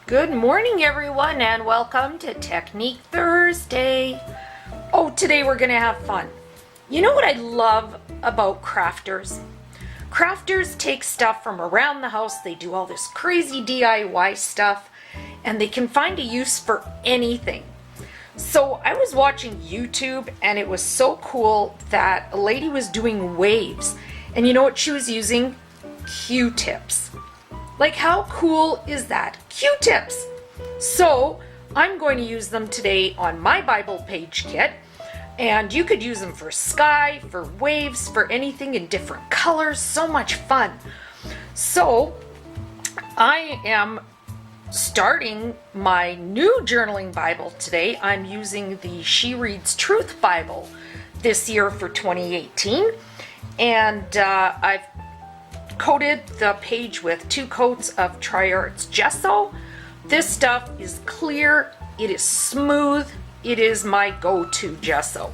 Good morning, everyone, and welcome to Technique Thursday. Oh, today we're going to have fun. You know what I love about crafters? Crafters take stuff from around the house, they do all this crazy DIY stuff, and they can find a use for anything. So I was watching YouTube, and it was so cool that a lady was doing waves. And you know what she was using? Q-tips. Like, how cool is that? Q-tips. So I'm going to use them today on my Bible page kit. And you could use them for sky, for waves, for anything in different colors. So much fun. So I am starting my new journaling Bible today. I'm using the She Reads Truth Bible this year for 2018. And I've coated the page with 2 coats of Tri-Arts gesso. This stuff is clear, it is smooth, it is my go-to gesso.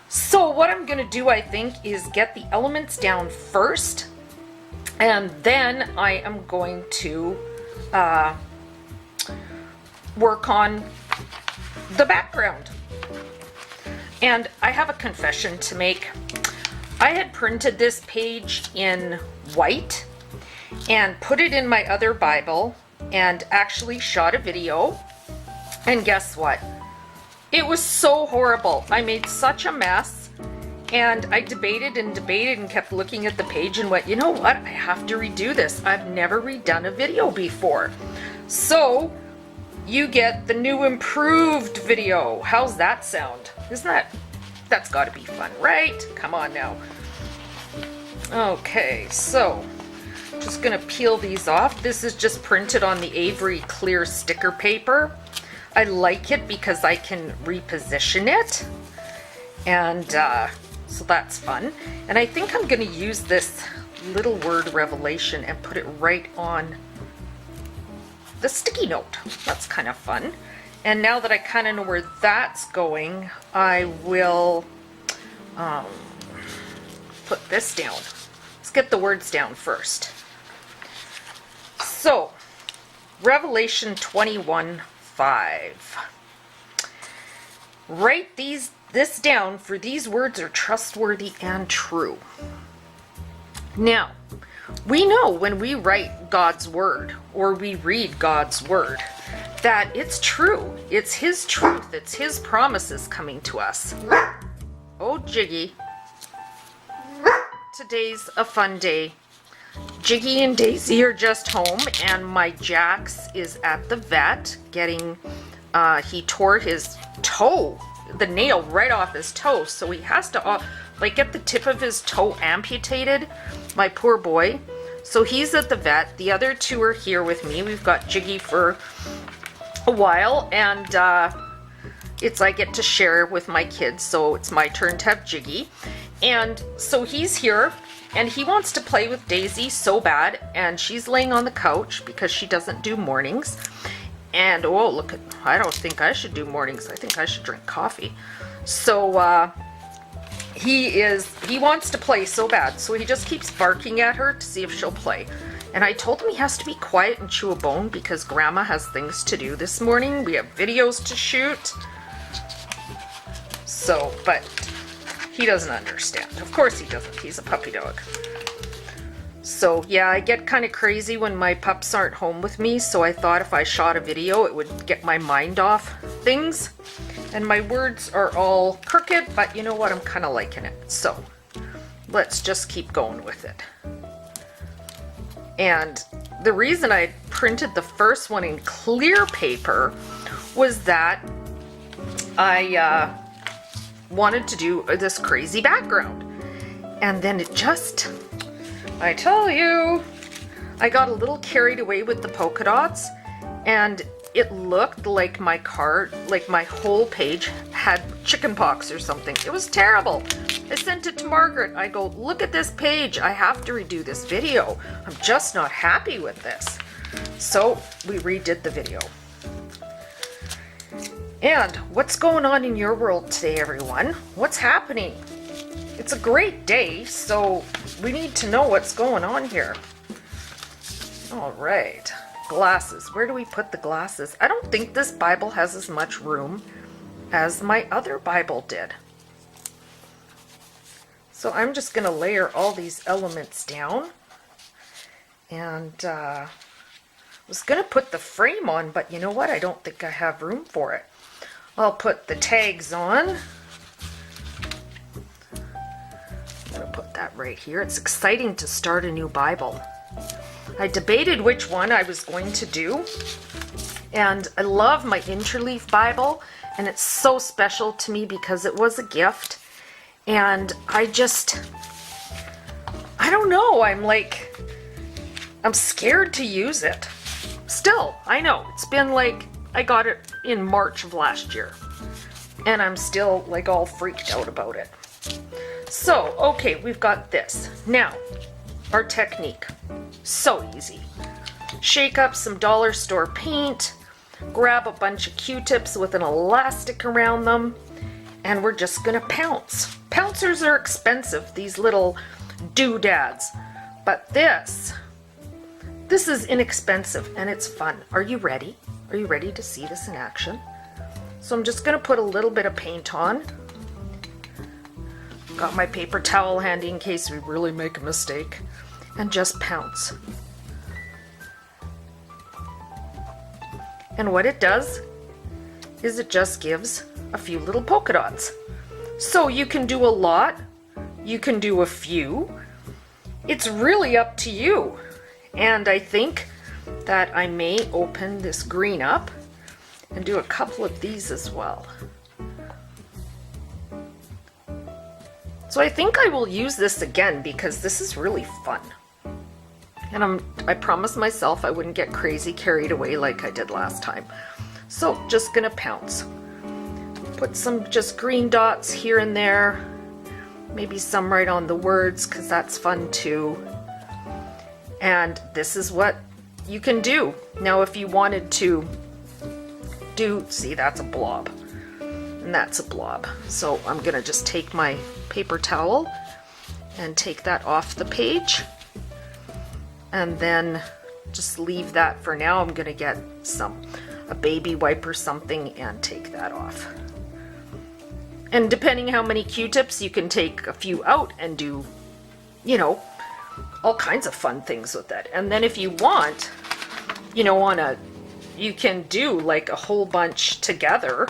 So what I'm going to do, I think, is get the elements down first, and then I am going to work on the background. And I have a confession to make. I had printed this page in white and put it in my other Bible and actually shot a video, and guess what? It was so horrible. I made such a mess, and I debated and kept looking at the page and went, you know what? I have to redo this. I've never redone a video before. So you get the new improved video. How's that sound? That's got to be fun, right? Come on now. Okay, so just gonna peel these off. This is just printed on the Avery clear sticker paper. I like it because I can reposition it, and so that's fun. And I think I'm gonna use this little word revelation and put it right on the sticky note. That's kind of fun. And now that I kind of know where that's going, I will put this down. Let's get the words down first. So, Revelation 21:5. Write this down, for these words are trustworthy and true. Now, we know when we write God's word or we read God's word that it's true. It's His truth. It's His promises coming to us. Oh, Jiggy. Today's a fun day. Jiggy and Daisy are just home, and my Jax is at the vet getting, he tore his toe, the nail right off his toe, so he has to, get the tip of his toe amputated, my poor boy. So he's at the vet. The other 2 are here with me. We've got Jiggy for a while, and I get to share with my kids, so it's my turn to have Jiggy. And so he's here, and he wants to play with Daisy so bad, and she's laying on the couch because she doesn't do mornings. And oh, look, I don't think I should do mornings. I think I should drink coffee. So he wants to play so bad, so he just keeps barking at her to see if she'll play. And I told him he has to be quiet and chew a bone because Grandma has things to do this morning. We have videos to shoot. So, but he doesn't understand. Of course he doesn't. He's a puppy dog. So yeah, I get kind of crazy when my pups aren't home with me, so I thought if I shot a video it would get my mind off things. And my words are all crooked, but you know what? I'm kind of liking it. So let's just keep going with it. And the reason I printed the first one in clear paper was that I wanted to do this crazy background. And then it just, I tell you, I got a little carried away with the polka dots, and it looked like my card, like my whole page had chicken pox or something. It was terrible. I sent it to Margaret. I go, look at this page. I have to redo this video. I'm just not happy with this. So we redid the video. And what's going on in your world today, everyone? What's happening? It's a great day, so we need to know what's going on here. All right, glasses. Where do we put the glasses? I don't think this Bible has as much room as my other Bible did. So I'm just going to layer all these elements down. And I was going to put the frame on, but you know what? I don't think I have room for it. I'll put the tags on. I'm going to put that right here. It's exciting to start a new Bible. I debated which one I was going to do. And I love my Interleaf Bible. And it's so special to me because it was a gift. And I don't know. I'm scared to use it. Still, I know. It's been I got it in March of last year. And I'm still all freaked out about it. So, okay, we've got this. Now, our technique. So easy. Shake up some dollar store paint. Grab a bunch of Q-tips with an elastic around them. And we're just gonna pounce. Pouncers are expensive, these little doodads. But this is inexpensive and it's fun. Are you ready? Are you ready to see this in action? So I'm just gonna put a little bit of paint on. Got my paper towel handy in case we really make a mistake. And just pounce. And what it does is it just gives a few little polka dots. So you can do a lot, you can do a few. It's really up to you. And I think that I may open this green up and do a couple of these as well. So I think I will use this again because this is really fun. And I promised myself I wouldn't get crazy carried away like I did last time. So just gonna pounce. Put some just green dots here and there. Maybe some right on the words because that's fun too. And this is what you can do. Now if you wanted to see, that's a blob. And that's a blob. So I'm gonna just take my paper towel and take that off the page. And then just leave that for now. I'm gonna get a baby wipe or something and take that off. And depending how many Q-tips, you can take a few out and do, all kinds of fun things with that. And then if you want, you can do a whole bunch together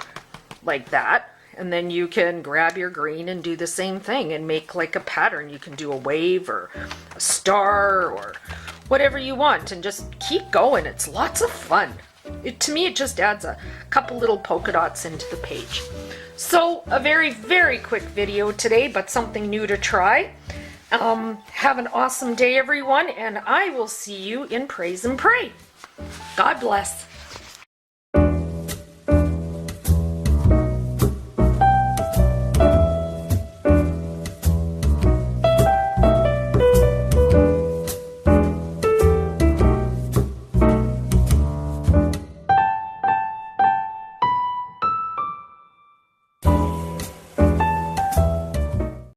like that. And then you can grab your green and do the same thing and make a pattern. You can do a wave or a star or whatever you want and just keep going. It's lots of fun. To me, it just adds a couple little polka dots into the page. So a very, very quick video today, but something new to try. Have an awesome day, everyone, and I will see you in Praise and Pray. God bless.